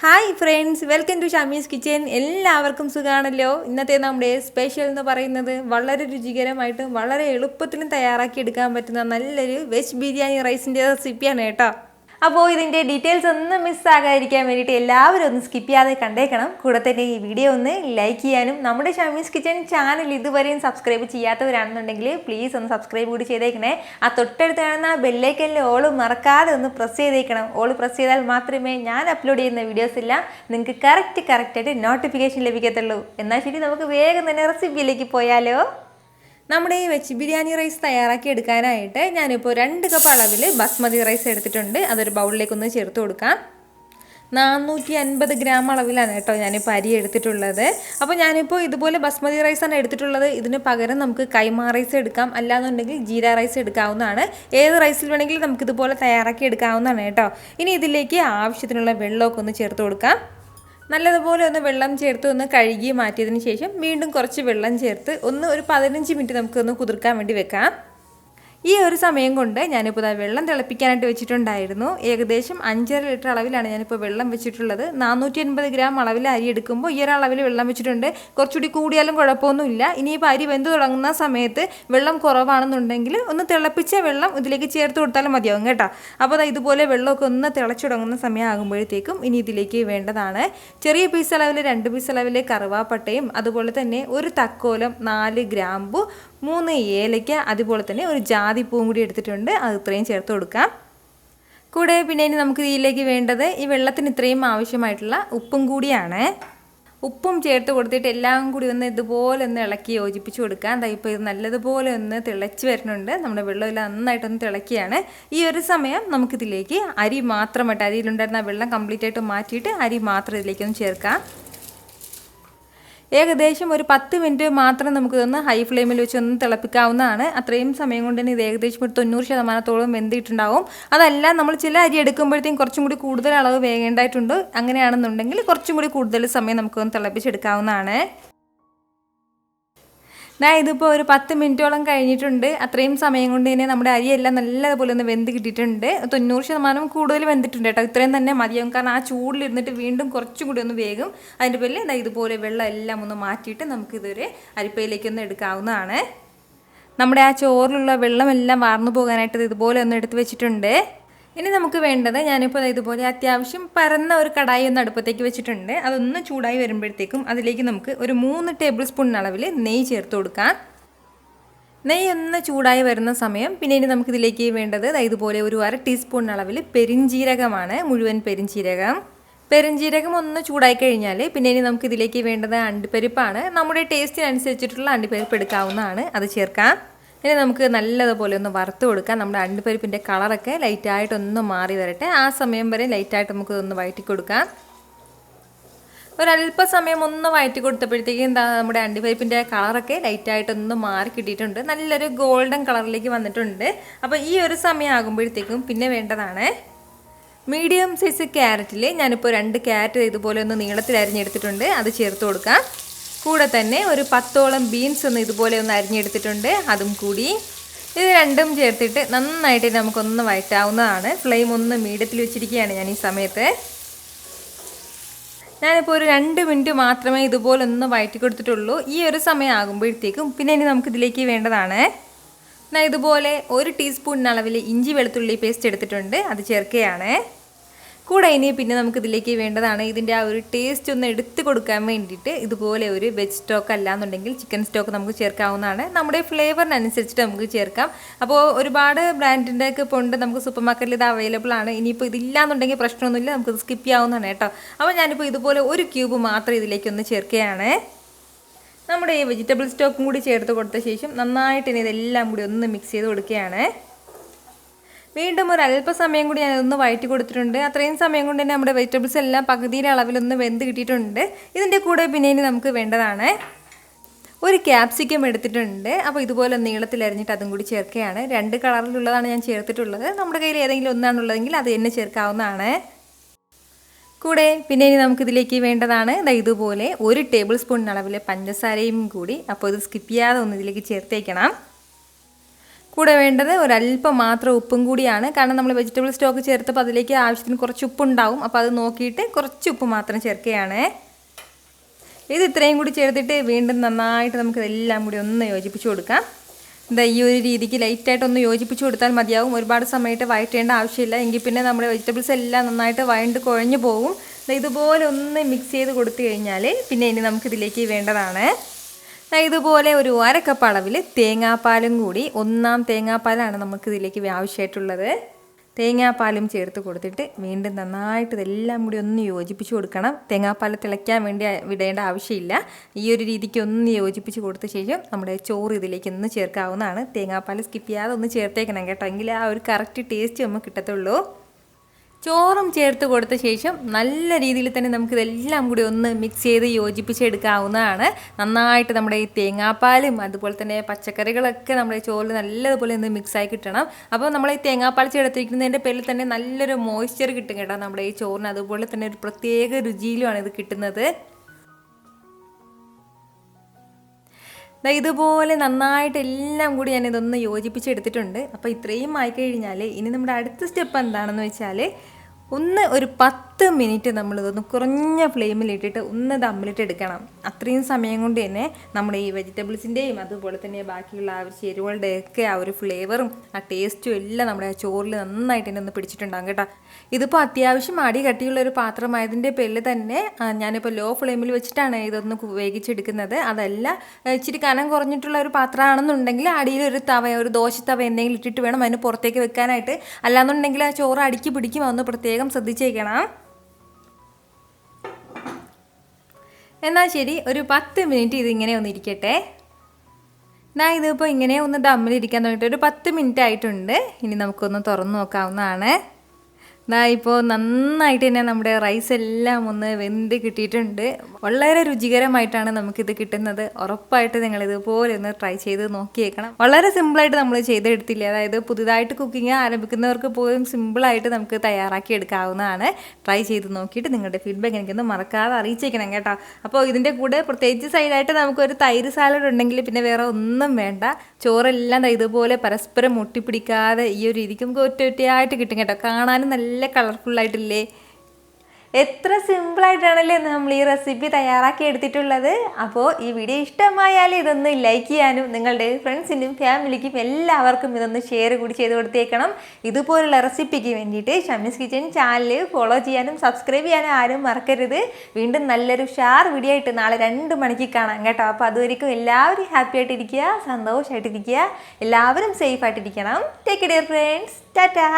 Hi friends, welcome to Shamees Kitchen. എല്ലാവർക്കും സുഖമാണല്ലോ. ഇന്നത്തെ നമ്മുടെ സ്പെഷ്യൽ എന്ന് പറയുന്നത് വളരെ രുചികരമായിട്ടും വളരെ എളുപ്പത്തിലും തയ്യാറാക്കി എടുക്കാൻ പറ്റുന്ന നല്ലൊരു വെജ് ബിരിയാണി റൈസിൻ്റെ റെസിപ്പിയാണ് കേട്ടോ. അപ്പോൾ ഇതിൻ്റെ ഡീറ്റെയിൽസ് ഒന്നും മിസ്സാകാതിരിക്കാൻ വേണ്ടിയിട്ട് എല്ലാവരും ഒന്ന് സ്കിപ്പ് ചെയ്യാതെ കണ്ടേക്കണം. കൂടെ തന്നെ ഈ വീഡിയോ ഒന്ന് ലൈക്ക് ചെയ്യാനും നമ്മുടെ ഷമീസ് കിച്ചൻ ചാനൽ ഇതുവരെയും സബ്സ്ക്രൈബ് ചെയ്യാത്തവരാണെന്നുണ്ടെങ്കിൽ പ്ലീസ് ഒന്ന് സബ്സ്ക്രൈബ് കൂടി ചെയ്തേക്കണേ. ആ തൊട്ടടുത്ത് കാണുന്ന ബെല്ലൈക്കനിൽ ഓള് മറക്കാതെ ഒന്ന് പ്രസ് ചെയ്തേക്കണം. ഓള് പ്രസ് ചെയ്താൽ മാത്രമേ ഞാൻ അപ്ലോഡ് ചെയ്യുന്ന വീഡിയോസ് എല്ലാം നിങ്ങൾക്ക് കറക്റ്റായിട്ട് നോട്ടിഫിക്കേഷൻ ലഭിക്കത്തുള്ളൂ. എന്നാൽ ശരി, നമുക്ക് വേഗം തന്നെ റെസിപ്പിയിലേക്ക് പോയാലോ. നമ്മുടെ ഈ വെജ് ബിരിയാണി റൈസ് തയ്യാറാക്കി എടുക്കാനായിട്ട് ഞാനിപ്പോൾ 2 കപ്പ് അളവിൽ ബസ്മതി റൈസ് എടുത്തിട്ടുണ്ട്. അതൊരു ബൗളിലേക്കൊന്ന് ചേർത്ത് കൊടുക്കാം. 450 ഗ്രാം അളവിലാണ് കേട്ടോ ഞാനിപ്പോൾ അരി എടുത്തിട്ടുള്ളത്. അപ്പോൾ ഞാനിപ്പോൾ ഇതുപോലെ ബസ്മതി റൈസാണ് എടുത്തിട്ടുള്ളത്. ഇതിന് പകരം നമുക്ക് കൈമ റൈസ് എടുക്കാം, അല്ലാന്നുണ്ടെങ്കിൽ ജീര റൈസ് എടുക്കാവുന്നതാണ്. ഏത് റൈസിൽ വേണമെങ്കിലും നമുക്കിതുപോലെ തയ്യാറാക്കി എടുക്കാവുന്നതാണ് കേട്ടോ. ഇനി ഇതിലേക്ക് ആവശ്യത്തിനുള്ള വെള്ളമൊക്കെ ഒന്ന് ചേർത്ത് കൊടുക്കാം. നല്ലതുപോലെ ഒന്ന് വെള്ളം ചേർത്ത് ഒന്ന് കഴുകി മാറ്റിയതിന് ശേഷം വീണ്ടും കുറച്ച് വെള്ളം ചേർത്ത് ഒരു 15 മിനിറ്റ് നമുക്കൊന്ന് കുതിർക്കാൻ വേണ്ടി വെക്കാം. ഈ ഒരു സമയം കൊണ്ട് ഞാനിപ്പോൾ വെള്ളം തിളപ്പിക്കാനായിട്ട് വെച്ചിട്ടുണ്ടായിരുന്നു. ഏകദേശം 5.5 ലിറ്റർ അളവിലാണ് ഞാനിപ്പോൾ വെള്ളം വെച്ചിട്ടുള്ളത്. 450 ഗ്രാം അളവിൽ അരി എടുക്കുമ്പോൾ ഈ ഒരു അളവിൽ വെള്ളം വെച്ചിട്ടുണ്ട്. കുറച്ചുകൂടി കൂടിയാലും കുഴപ്പമൊന്നുമില്ല. ഇനിയിപ്പോൾ അരി വെന്ത് തുടങ്ങുന്ന സമയത്ത് വെള്ളം കുറവാണെന്നുണ്ടെങ്കിൽ ഒന്ന് തിളപ്പിച്ച വെള്ളം ഇതിലേക്ക് ചേർത്ത് കൊടുത്താലും മതിയാവും കേട്ടോ. അപ്പോൾ ഇതുപോലെ വെള്ളമൊക്കെ ഒന്ന് തിളച്ചു തുടങ്ങുന്ന സമയമാകുമ്പോഴത്തേക്കും ഇനി ഇതിലേക്ക് വേണ്ടതാണ് ചെറിയ പീസ് അളവിൽ 2 പീസ് അളവിൽ കറുവാപ്പട്ടയും അതുപോലെ തന്നെ ഒരു തക്കോലം, 4 ഗ്രാമ്പു, 3 ഏലയ്ക്ക, അതുപോലെ തന്നെ ഒരു ജാതിപ്പൂവും കൂടി എടുത്തിട്ടുണ്ട്. അത് ഇത്രയും ചേർത്ത് കൊടുക്കാം. കൂടെ പിന്നെ ഇനി നമുക്ക് ഇതിലേക്ക് വേണ്ടത് ഈ വെള്ളത്തിന് ഇത്രയും ആവശ്യമായിട്ടുള്ള ഉപ്പും കൂടിയാണ്. ഉപ്പും ചേർത്ത് കൊടുത്തിട്ട് എല്ലാം കൂടി ഒന്ന് ഇതുപോലെ ഒന്ന് ഇളക്കി യോജിപ്പിച്ച് കൊടുക്കാം. ഇപ്പോൾ ഇത് നല്ലതുപോലെ ഒന്ന് തിളച്ച് വരുന്നുണ്ട്. നമ്മുടെ വെള്ളമെല്ലാം നന്നായിട്ടൊന്ന് തിളക്കുകയാണ്. ഈ ഒരു സമയം നമുക്കിതിലേക്ക് അരി മാത്രമായിട്ട്, അരിയിലുണ്ടായിരുന്ന വെള്ളം കംപ്ലീറ്റ് ആയിട്ട് മാറ്റിയിട്ട് അരി മാത്രം ഇതിലേക്കൊന്ന് ചേർക്കാം. ഏകദേശം ഒരു 10 മിനിറ്റ് മാത്രം നമുക്കിതൊന്ന് ഹൈ ഫ്ലെയിമിൽ വെച്ച് ഒന്ന് തിളപ്പിക്കാവുന്നതാണ്. അത്രയും സമയം കൊണ്ട് തന്നെ ഇത് ഏകദേശം ഒരു 90% വെന്തിട്ടുണ്ടാവും. അതല്ല, നമ്മൾ ചില അരി എടുക്കുമ്പോഴത്തേക്കും കുറച്ചും കൂടി കൂടുതൽ അളവ് വേകേണ്ടതായിട്ടുണ്ട്. അങ്ങനെയാണെന്നുണ്ടെങ്കിൽ കുറച്ചും കൂടി കൂടുതൽ സമയം നമുക്കൊന്ന് തിളപ്പിച്ചെടുക്കാവുന്നതാണ്. ഇതിപ്പോൾ ഒരു 10 മിനിറ്റോളം കഴിഞ്ഞിട്ടുണ്ട്. അത്രയും സമയം കൊണ്ട് തന്നെ നമ്മുടെ അരിയെല്ലാം നല്ലതുപോലെ ഒന്ന് വെന്ത് കിട്ടിയിട്ടുണ്ട്. 90% കൂടുതൽ വെന്തിട്ടുണ്ട് കേട്ടോ. ഇത്രയും തന്നെ മതിയാവും. കാരണം ആ ചൂടിലിരുന്നിട്ട് വീണ്ടും കുറച്ചും കൂടി ഒന്ന് വേഗം. അതിൻ്റെ പേരിൽ ഇതുപോലെ വെള്ളം എല്ലാം ഒന്ന് മാറ്റിയിട്ട് നമുക്കിതൊരു അരിപ്പയിലേക്കൊന്ന് എടുക്കാവുന്നതാണ്. നമ്മുടെ ആ ചോറിലുള്ള വെള്ളമെല്ലാം വാർന്നു പോകാനായിട്ട് ഇതുപോലെ ഒന്ന് എടുത്ത് വെച്ചിട്ടുണ്ട്. ഇനി നമുക്ക് വേണ്ടത്, ഞാനിപ്പോൾ ഇതുപോലെ അത്യാവശ്യം പരന്ന ഒരു കടായി ഒന്ന് അടുപ്പത്തേക്ക് വെച്ചിട്ടുണ്ട്. അതൊന്ന് ചൂടായി വരുമ്പോഴത്തേക്കും അതിലേക്ക് നമുക്ക് ഒരു 3 ടേബിൾ സ്പൂൺ അളവിൽ നെയ്യ് ചേർത്ത് കൊടുക്കാം. നെയ്യ് ഒന്ന് ചൂടായി വരുന്ന സമയം പിന്നെ ഇനി നമുക്കിതിലേക്ക് വേണ്ടത് ഇതുപോലെ ഒരു 1/2 ടീസ്പൂൺ അളവിൽ പെരിഞ്ജീരകമാണ്, മുഴുവൻ പെരിഞ്ജീരകം. പെരിഞ്ജീരകം ഒന്ന് ചൂടായി കഴിഞ്ഞാൽ പിന്നെ ഇനി നമുക്കിതിലേക്ക് വേണ്ടത് അണ്ടിപ്പരിപ്പാണ്. നമ്മുടെ ടേസ്റ്റിനനുസരിച്ചിട്ടുള്ള അണ്ടിപ്പരിപ്പ് എടുക്കാവുന്നതാണ്. അത് ചേർക്കാം. ഇനി നമുക്ക് നല്ലതുപോലെ ഒന്ന് വറുത്ത് കൊടുക്കാം. നമ്മുടെ അണ്ടിപ്പരിപ്പിൻ്റെ കളറൊക്കെ ലൈറ്റായിട്ടൊന്ന് മാറി വരട്ടെ. ആ സമയം വരെ ലൈറ്റായിട്ട് നമുക്ക് ഒന്ന് വഴറ്റി കൊടുക്കാം. ഒരല്പസമയം ഒന്ന് വഴറ്റി കൊടുത്തപ്പോഴത്തേക്കും നമ്മുടെ അണ്ടിപ്പരിപ്പിൻ്റെ കളറൊക്കെ ലൈറ്റായിട്ടൊന്ന് മാറി കിട്ടിയിട്ടുണ്ട്. നല്ലൊരു ഗോൾഡൻ കളറിലേക്ക് വന്നിട്ടുണ്ട്. അപ്പോൾ ഈ ഒരു സമയം ആകുമ്പോഴത്തേക്കും പിന്നെ വേണ്ടതാണ് മീഡിയം സൈസ് ക്യാരറ്റിൽ ഞാനിപ്പോൾ 2 ക്യാരറ്റ് ഇതുപോലെ ഒന്ന് നീളത്തിൽ അരിഞ്ഞെടുത്തിട്ടുണ്ട്. അത് ചേർത്ത് കൊടുക്കാം. കൂടെ തന്നെ ഒരു 10ഓളം ബീൻസ് ഒന്ന് ഇതുപോലെ ഒന്ന് അരിഞ്ഞെടുത്തിട്ടുണ്ട്. അതും കൂടി ഇത് രണ്ടും ചേർത്തിട്ട് നന്നായിട്ട് നമുക്കൊന്ന് വഴറ്റാവുന്നതാണ്. ഫ്ലെയിം ഒന്ന് മീഡിയത്തിൽ വെച്ചിരിക്കുകയാണ് ഞാൻ ഈ സമയത്ത്. ഞാനിപ്പോൾ ഒരു 2 മിനിറ്റ് മാത്രമേ ഇതുപോലെ ഒന്ന് വഴറ്റി കൊടുത്തിട്ടുള്ളൂ. ഈ ഒരു സമയം ആകുമ്പോഴത്തേക്കും പിന്നെ ഇനി നമുക്കിതിലേക്ക് വേണ്ടതാണ് ഇതുപോലെ 1 ടീസ്പൂൺ അളവിൽ ഇഞ്ചി വെളുത്തുള്ളി പേസ്റ്റ് എടുത്തിട്ടുണ്ട്. അത് ചേർക്കുകയാണ്. കൂടെ ഇനി പിന്നെ നമുക്കിതിലേക്ക് വേണ്ടതാണ് ഇതിൻ്റെ ആ ഒരു ടേസ്റ്റ് ഒന്ന് എടുത്ത് കൊടുക്കാൻ വേണ്ടിയിട്ട് ഇതുപോലെ ഒരു വെജ് സ്റ്റോക്ക്, അല്ലാന്നുണ്ടെങ്കിൽ ചിക്കൻ സ്റ്റോക്ക് നമുക്ക് ചേർക്കാവുന്നതാണ്. നമ്മുടെ ഫ്ലേവറിനനുസരിച്ചിട്ട് നമുക്ക് ചേർക്കാം. അപ്പോൾ ഒരുപാട് ബ്രാൻഡിൻ്റെ ഒക്കെ ഇപ്പോൾ ഉണ്ട്, നമുക്ക് സൂപ്പർ മാർക്കറ്റിൽ ഇത് അവൈലബിൾ ആണ്. ഇനിയിപ്പോൾ ഇതില്ലാന്നുണ്ടെങ്കിൽ പ്രശ്നമൊന്നുമില്ല, നമുക്കിത് സ്കിപ്പ് ചെയ്യാവുന്നതാണ് കേട്ടോ. അപ്പോൾ ഞാനിപ്പോൾ ഇതുപോലെ 1 ക്യൂബ് മാത്രം ഇതിലേക്കൊന്ന് ചേർക്കുകയാണ്. നമ്മുടെ ഈ വെജിറ്റബിൾ സ്റ്റോക്കും കൂടി ചേർത്ത് കൊടുത്ത ശേഷം നന്നായിട്ട് ഇനി ഇതെല്ലാം കൂടി ഒന്ന് മിക്സ് ചെയ്ത് കൊടുക്കുകയാണ്. വീണ്ടും ഒരു അല്പസമയം കൂടി ഞാനൊന്ന് വഴറ്റി കൊടുത്തിട്ടുണ്ട്. അത്രയും സമയം കൊണ്ട് തന്നെ നമ്മുടെ വെജിറ്റബിൾസ് എല്ലാം പകുതിയുടെ അളവിലൊന്ന് വെന്ത് കിട്ടിയിട്ടുണ്ട്. ഇതിൻ്റെ കൂടെ പിന്നെ ഇനി നമുക്ക് വേണ്ടതാണ് ഒരു ക്യാപ്സിക്കം എടുത്തിട്ടുണ്ട്. അപ്പോൾ ഇതുപോലെ നീളത്തിൽ അരിഞ്ഞിട്ട് അതും കൂടി ചേർക്കുകയാണ്. 2 കളറിലുള്ളതാണ് ഞാൻ ചേർത്തിട്ടുള്ളത്. നമ്മുടെ കയ്യിൽ ഏതെങ്കിലും ഒന്നാണുള്ളതെങ്കിൽ അത് തന്നെ ചേർക്കാവുന്നതാണ്. കൂടെ പിന്നെ ഇനി നമുക്കിതിലേക്ക് വേണ്ടതാണ് ഇതുപോലെ 1 ടേബിൾ സ്പൂൺ അളവിൽ പഞ്ചസാരയും കൂടി. അപ്പോൾ ഇത് സ്കിപ്പ് ചെയ്യാതെ ഒന്ന് ഇതിലേക്ക് ചേർത്തേക്കണം. കൂടെ വേണ്ടത് ഒരല്പം മാത്രം ഉപ്പും കൂടിയാണ്. കാരണം നമ്മൾ വെജിറ്റബിൾ സ്റ്റോക്ക് ചേർത്തപ്പോൾ അതിലേക്ക് ആവശ്യത്തിന് കുറച്ച് ഉപ്പുണ്ടാവും. അപ്പോൾ അത് നോക്കിയിട്ട് കുറച്ച് ഉപ്പ് മാത്രം ചേർക്കുകയാണ്. ഇത് ഇത്രയും കൂടി ചേർത്തിട്ട് വീണ്ടും നന്നായിട്ട് നമുക്കിതെല്ലാം കൂടി ഒന്ന് യോജിപ്പിച്ച് കൊടുക്കാം. എന്താ ഈ ഒരു രീതിക്ക് ലൈറ്റായിട്ടൊന്ന് യോജിപ്പിച്ച് കൊടുത്താൽ മതിയാവും. ഒരുപാട് സമയത്ത് വഴറ്റേണ്ട ആവശ്യമില്ല. എങ്കിൽ പിന്നെ നമ്മുടെ വെജിറ്റബിൾസ് എല്ലാം നന്നായിട്ട് വഴണ്ട് കുഴഞ്ഞു പോകും. ഇതുപോലെ ഒന്ന് മിക്സ് ചെയ്ത് കൊടുത്തു കഴിഞ്ഞാൽ പിന്നെ ഇനി നമുക്കിതിലേക്ക് വേണ്ടതാണ് ഇതുപോലെ ഒരു 1/2 കപ്പ് അളവിൽ തേങ്ങാപ്പാലും കൂടി. 1 തേങ്ങാപ്പാലാണ് നമുക്കിതിലേക്ക് ആവശ്യമായിട്ടുള്ളത്. തേങ്ങാപ്പാലും ചേർത്ത് കൊടുത്തിട്ട് വീണ്ടും നന്നായിട്ട് ഇതെല്ലാം കൂടി ഒന്ന് യോജിപ്പിച്ച് കൊടുക്കണം. തേങ്ങാപ്പാൽ തിളയ്ക്കാൻ വേണ്ടി വിടേണ്ട ആവശ്യമില്ല. ഈ ഒരു രീതിക്ക് ഒന്ന് യോജിപ്പിച്ച് കൊടുത്ത ശേഷം നമ്മുടെ ചോറ് ഇതിലേക്ക് ഒന്ന് ചേർക്കാവുന്നതാണ്. തേങ്ങാപ്പാൽ സ്കിപ്പ് ചെയ്യാതെ ഒന്ന് ചേർത്തേക്കണം കേട്ടോ, എങ്കിൽ ആ ഒരു കറക്റ്റ് ടേസ്റ്റ് നമുക്ക് കിട്ടത്തുള്ളൂ. ചോറും ചേർത്ത് കൊടുത്ത ശേഷം നല്ല രീതിയിൽ തന്നെ നമുക്കിതെല്ലാം കൂടി ഒന്ന് മിക്സ് ചെയ്ത് യോജിപ്പിച്ചെടുക്കാവുന്നതാണ്. നന്നായിട്ട് നമ്മുടെ ഈ തേങ്ങാപ്പാലും അതുപോലെ തന്നെ പച്ചക്കറികളൊക്കെ നമ്മുടെ ചോറിൽ നല്ലതുപോലെ ഒന്ന് മിക്സായി കിട്ടണം. അപ്പോൾ നമ്മൾ ഈ തേങ്ങാപ്പാൽ ചേർത്തിരിക്കുന്നതിൻ്റെ പേരിൽ തന്നെ നല്ലൊരു മോയ്സ്ചർ കിട്ടും കേട്ടോ നമ്മുടെ ഈ ചോറിന്. അതുപോലെ തന്നെ ഒരു പ്രത്യേക രുചിയിലുമാണ് ഇത് കിട്ടുന്നത്. ഇതുപോലെ നന്നായിട്ട് എല്ലാം കൂടി ഞാനിതൊന്ന് യോജിപ്പിച്ചെടുത്തിട്ടുണ്ട്. അപ്പോൾ ഇത്രയും ആയിക്കഴിഞ്ഞാൽ ഇനി നമ്മുടെ അടുത്ത സ്റ്റെപ്പ് എന്താണെന്ന് വെച്ചാൽ ഒരു 10 മിനിറ്റ് നമ്മളിതൊന്ന് കുറഞ്ഞ ഫ്ലെയിമിലിട്ടിട്ട് ഒന്ന് ദമ്മിലിട്ട് എടുക്കണം. അത്രയും സമയം കൊണ്ട് തന്നെ നമ്മുടെ ഈ വെജിറ്റബിൾസിൻ്റെയും അതുപോലെ തന്നെ ബാക്കിയുള്ള ആ ഒരു ചേരുവകളുടെയൊക്കെ ആ ഒരു ഫ്ലേവറും ആ ടേസ്റ്റും എല്ലാം നമ്മുടെ ചോറിൽ നന്നായിട്ട് തന്നെ ഒന്ന് പിടിച്ചിട്ടുണ്ടാകും കേട്ടോ. ഇതിപ്പോൾ അത്യാവശ്യം അടി കട്ടിയുള്ള ഒരു പാത്രമായതിൻ്റെ പേരിൽ തന്നെ ഞാനിപ്പോൾ ലോ ഫ്ലെയിമിൽ വെച്ചിട്ടാണ് ഇതൊന്ന് വേവിച്ചെടുക്കുന്നത്. അതല്ല ഇച്ചിരി കനം കുറഞ്ഞിട്ടുള്ള ഒരു പാത്രമാണെന്നുണ്ടെങ്കിൽ അടിയിൽ ഒരു ദോശത്തവ എന്തെങ്കിലും ഇട്ടിട്ട് വേണം അതിന് പുറത്തേക്ക് വെക്കാനായിട്ട്. അല്ലാന്നുണ്ടെങ്കിൽ ആ ചോറ് അടിക്ക് പിടിക്കും. അതൊന്ന് പ്രത്യേകം ശ്രദ്ധിച്ചേക്കണം. എന്നാൽ ശരി, ഒരു 10 മിനിറ്റ് ഇതിങ്ങനെ ഒന്ന് ഇരിക്കട്ടെ. ഇതിപ്പോൾ ഇങ്ങനെ ഒന്ന് ദമ്മിലിരിക്കാൻ തുടങ്ങിയിട്ട് ഒരു 10 മിനിറ്റ് ആയിട്ടുണ്ട്. ഇനി നമുക്കൊന്ന് തുറന്ന് നോക്കാവുന്നതാണ്. ഇപ്പോൾ നന്നായിട്ട് തന്നെ നമ്മുടെ റൈസ് എല്ലാം ഒന്ന് വെന്ത് കിട്ടിയിട്ടുണ്ട്. വളരെ രുചികരമായിട്ടാണ് നമുക്കിത് കിട്ടുന്നത്. ഉറപ്പായിട്ട് നിങ്ങളിതുപോലെ ഒന്ന് ട്രൈ ചെയ്ത് നോക്കിയേക്കണം. വളരെ സിമ്പിളായിട്ട് നമ്മൾ ചെയ്തെടുത്തില്ലേ. അതായത് പുതുതായിട്ട് കുക്കിംഗ് ആരംഭിക്കുന്നവർക്ക് പോലും സിമ്പിളായിട്ട് നമുക്ക് തയ്യാറാക്കി എടുക്കാവുന്നതാണ്. ട്രൈ ചെയ്ത് നോക്കിയിട്ട് നിങ്ങളുടെ ഫീഡ്ബാക്ക് എനിക്കൊന്ന് മറക്കാതെ അറിയിച്ചേക്കണം കേട്ടോ. അപ്പോൾ ഇതിൻ്റെ കൂടെ പ്രത്യേകിച്ച് സൈഡായിട്ട് നമുക്കൊരു തൈര് സാലഡ് ഉണ്ടെങ്കിൽ പിന്നെ വേറെ ഒന്നും വേണ്ട. ചോറെല്ലാം ഇതുപോലെ പരസ്പരം ഒട്ടിപ്പിടിക്കാതെ ഈ ഒരു രീതിക്ക് നമുക്ക് ഒറ്റയായിട്ട് കിട്ടും കേട്ടോ. കാണാനും നല്ല കളർഫുള്ളായിട്ടില്ലേ. എത്ര സിമ്പിളായിട്ടാണല്ലേ നമ്മൾ ഈ റെസിപ്പി തയ്യാറാക്കി എടുത്തിട്ടുള്ളത്. അപ്പോൾ ഈ വീഡിയോ ഇഷ്ടമായാൽ ഇതൊന്ന് ലൈക്ക് ചെയ്യാനും നിങ്ങളുടെ ഫ്രണ്ട്സിനും ഫാമിലിക്കും എല്ലാവർക്കും ഇതൊന്ന് ഷെയർ കൂടി ചെയ്ത് കൊടുത്തേക്കണം. ഇതുപോലുള്ള റെസിപ്പിക്ക് വേണ്ടിയിട്ട് ഷമീസ് കിച്ചൻ ചാനൽ ഫോളോ ചെയ്യാനും സബ്സ്ക്രൈബ് ചെയ്യാനും ആരും മറക്കരുത്. വീണ്ടും നല്ലൊരു വീഡിയോ ആയിട്ട് നാളെ 2 മണിക്ക് കാണാം കേട്ടോ. അപ്പോൾ അതുവരെയും എല്ലാവരും ഹാപ്പി ആയിട്ടിരിക്കുക, സന്തോഷമായിട്ടിരിക്കുക, എല്ലാവരും സേഫ് ആയിട്ടിരിക്കണം. Take care friends. ടാറ്റാ.